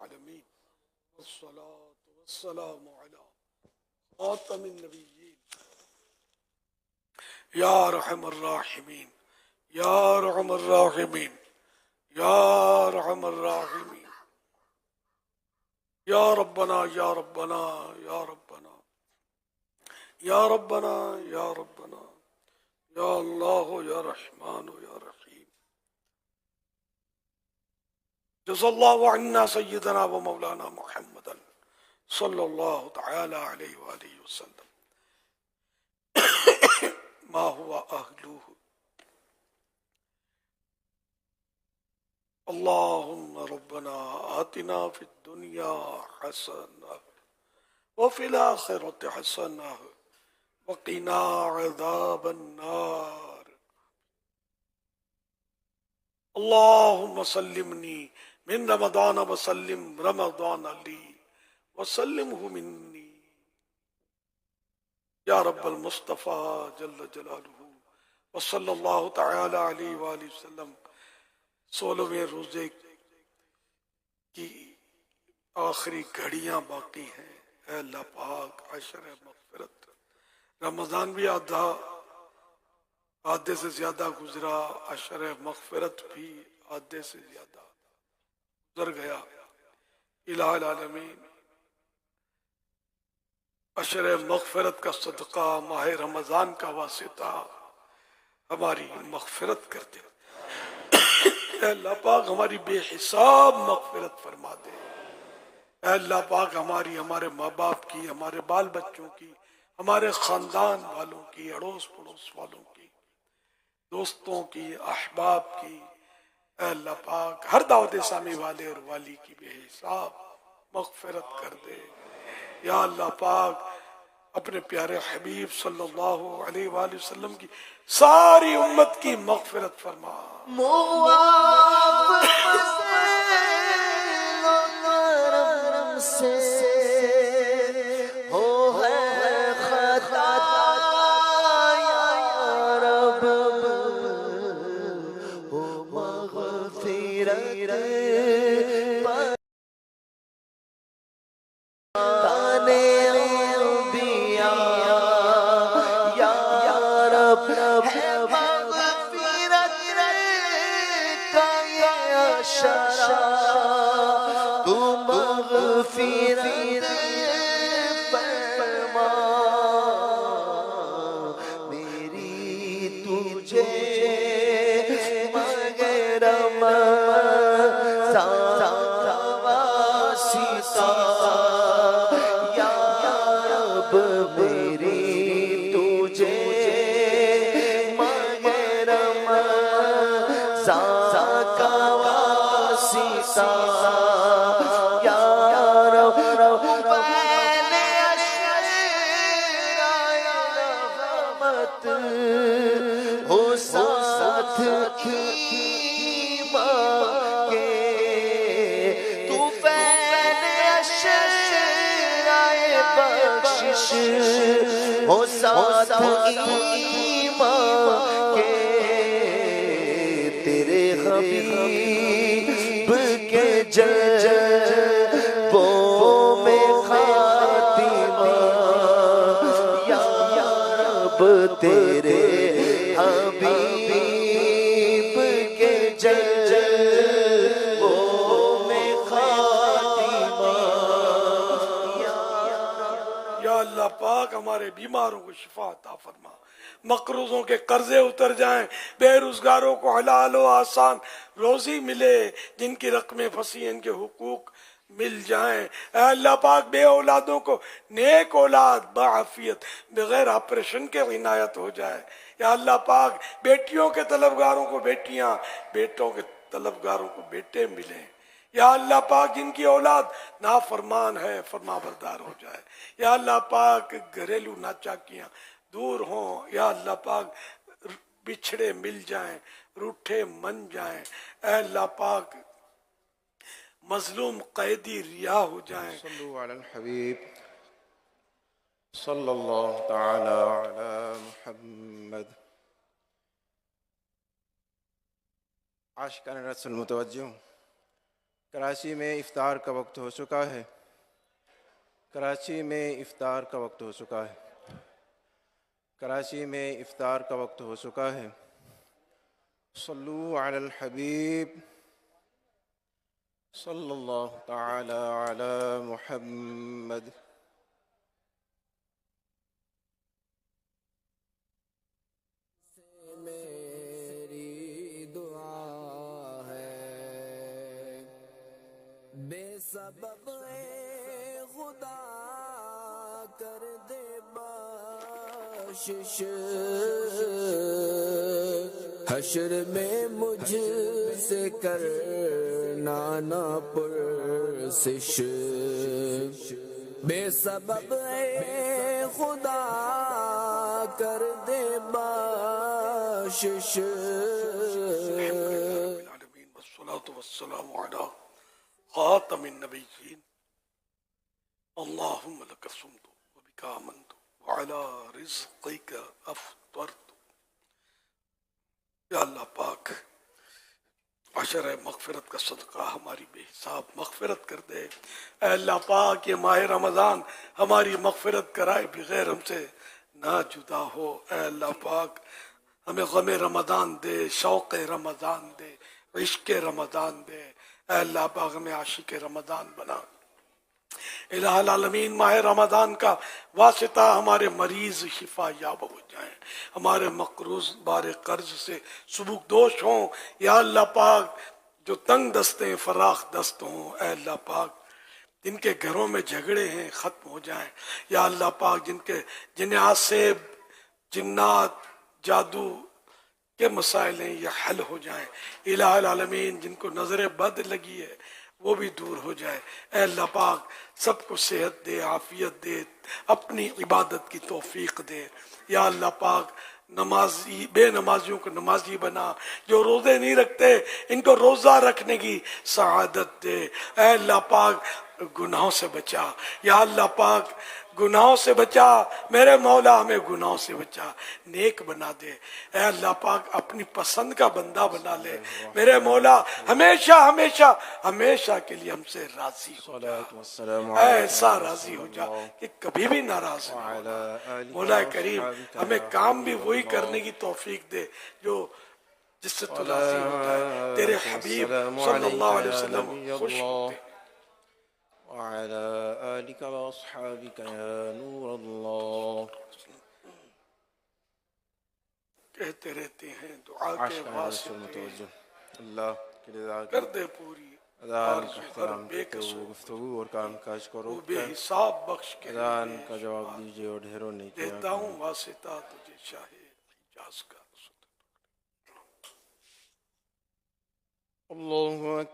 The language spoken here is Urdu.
العالمين والصلاة والسلام على خاتم النبيين يا أرحم الراحمين يا أرحم الراحمين يا أرحم الراحمين يا ربنا يا ربنا يا ربنا يا ربنا يا ربنا يا الله يا رحمن يا رحيم جزا الله عنا سيدنا ومولانا محمدا صلى الله تعالى عليه وآله وسلم ما هو أهله. اللهم ربنا آتنا في الدنيا حسنة وفي الآخرة حسنة وقنا عذاب النار. اللهم سلمني من رمضان وسلم رمضان لي وسلمه مني یا رب المصطفیٰ جل جلالہ وصلی اللہ تعالی علیہ وآلہ وسلم. 16ویں روزے کی آخری گھڑیاں باقی ہیں. اے اللہ پاک عشر مغفرت، رمضان بھی آدھے سے زیادہ گزرا، عشر مغفرت بھی آدھے سے زیادہ گزر گیا. الہ العالمین عشر مغفرت کا صدقہ، ماہ رمضان کا واسطہ ہماری مغفرت کر دے. اے اللہ پاک ہماری بے حساب مغفرت فرما دے. اے اللہ پاک ہمارے ماں باپ کی، ہمارے بال بچوں کی، ہمارے خاندان والوں کی، اڑوس پڑوس والوں کی، دوستوں کی، احباب کی، اے اللہ پاک ہر دعوت اسلامی والے اور والی کی بے حساب مغفرت کر دے. یا اللہ پاک اپنے پیارے حبیب صلی اللہ علیہ وآلہ وسلم کی ساری امت کی مغفرت فرما. تیرے حبیب کے جلووں میں خاتمہ یا رب، تیرے حبیب کے جلووں میں خاتمہ یا اللہ پاک ہمارے بیماروں کو شفا عطا فرما، مقروضوں کے قرضے اتر جائیں، بے روزگاروں کو حلال و آسان روزی ملے، جن کی رقمیں پھنسی ان کے حقوق مل جائیں. اے اللہ پاک بے اولادوں کو نیک اولاد بعافیت بغیر آپریشن کے عنایت ہو جائے. یا اللہ پاک بیٹیوں کے طلبگاروں کو بیٹیاں، بیٹوں کے طلبگاروں کو بیٹے ملیں. یا اللہ پاک جن کی اولاد نافرمان ہے فرما بردار ہو جائے. یا اللہ پاک گھریلو ناچاکیاں دور ہوں. یا اللہ پاک بچھڑے مل جائیں، روٹھے من جائیں. اے اللہ پاک مظلوم قیدی رہا ہو جائیں. صلو علی الحبیب صلی اللہ تعالی علی محمد. عاشقان رسول متوجہ، کراچی میں افطار کا وقت ہو چکا ہے. کراچی میں افطار کا وقت ہو چکا ہے. کراچی میں افطار کا وقت ہو چکا ہے. صلو علی الحبیب صلی اللہ تعالی علی محمد. میری دعا ہے بے سبب اے خدا کر دے بخشش حشر میں مجھ سے کرنا نہ پرسش بے سبب اے خدا کر دے بخشش. العالمین والصلاة والسلام علی خاتم النبیین. اللہم لک صمت وبک آمنت وعلی رزقک افطرت. یا اللہ پاک عشر مغفرت کا صدقہ ہماری بے حساب مغفرت کر دے. اے اللہ پاک یہ ماہ رمضان ہماری مغفرت کرائے بغیر ہم سے نہ جدا ہو. اے اللہ پاک ہمیں غم رمضان دے، شوق رمضان دے، عشق رمضان دے. اے اللہ پاک ہمیں عاشق رمضان بنا. الہ العالمین ماہ رمضان کا واسطہ ہمارے مریض شفا یاب ہو جائیں، ہمارے مقروض بار قرض سے سبک دوش ہوں. یا اللہ پاک جو تنگ دستیں فراخ دست ہوں، اے اللہ پاک جن کے گھروں میں جھگڑے ہیں ختم ہو جائیں. یا اللہ پاک جنہیں آسیب جنات جادو کے مسائل ہیں یہ حل ہو جائیں. الہ العالمین جن کو نظر بد لگی ہے وہ بھی دور ہو جائے. اے اللہ پاک سب کو صحت دے، عافیت دے، اپنی عبادت کی توفیق دے. یا اللہ پاک نمازی بے نمازیوں کو نمازی بنا، جو روزے نہیں رکھتے ان کو روزہ رکھنے کی سعادت دے. اے اللہ پاک گناہوں سے بچا. یا اللہ پاک گناہوں سے بچا میرے مولا، ہمیں گناہوں سے بچا، نیک بنا دے. اے اللہ پاک اپنی پسند کا بندہ بنا لے میرے مولا. ہمیشہ ہمیشہ ہمیشہ کے لیے ہم سے راضی ہو جا، ایسا راضی ہو جا کہ کبھی بھی ناراض نہ ہونا. مولا کریم ہمیں کام بھی وہی کرنے کی توفیق دے جو جس سے تو راضی ہوتا ہے. تیرے حبیب صلی اللہ علیہ وسلم خوش ہوتے ہیں. وعلى آلك وأصحابك يا نور الله. کہتے رہتے ہیں دعا کے عاشقان رسول واسطے متوجہ اللہ کی رضا کر کی دے پوری اذان کا آرزو ہر احترام بے کرتے قصور ہوئے گفتگو اور کام کاج کو وہ روک بے کر حساب بخش کے اذان کا جواب دیجیے اور ڈھیروں نیکیاں دیتا ہوں واسطہ تجھے شاہ حجاز کا. اللہ اکبر.